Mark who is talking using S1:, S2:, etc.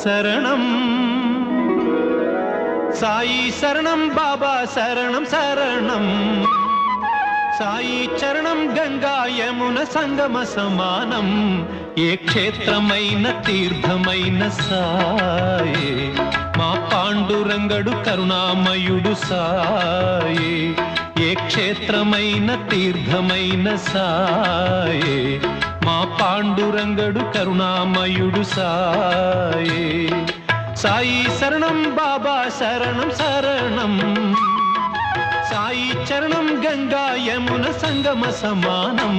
S1: శరణం సాయి శరణం బాబా శరణం శరణం సాయి చరణం గంగా యమున సంగమ సమానం ఏ క్షేత్రమైన తీర్థమైన సాయే మా పాండురంగడు కరుణామయుడు సాయే ఏ క్షేత్రమైన తీర్థమైన సాయే మా పాండురంగడు కరుణామయుడు సాయే సాయి శరణం బాబా శరణం శరణం సాయి చరణం గంగా యమున సంగమ సమానం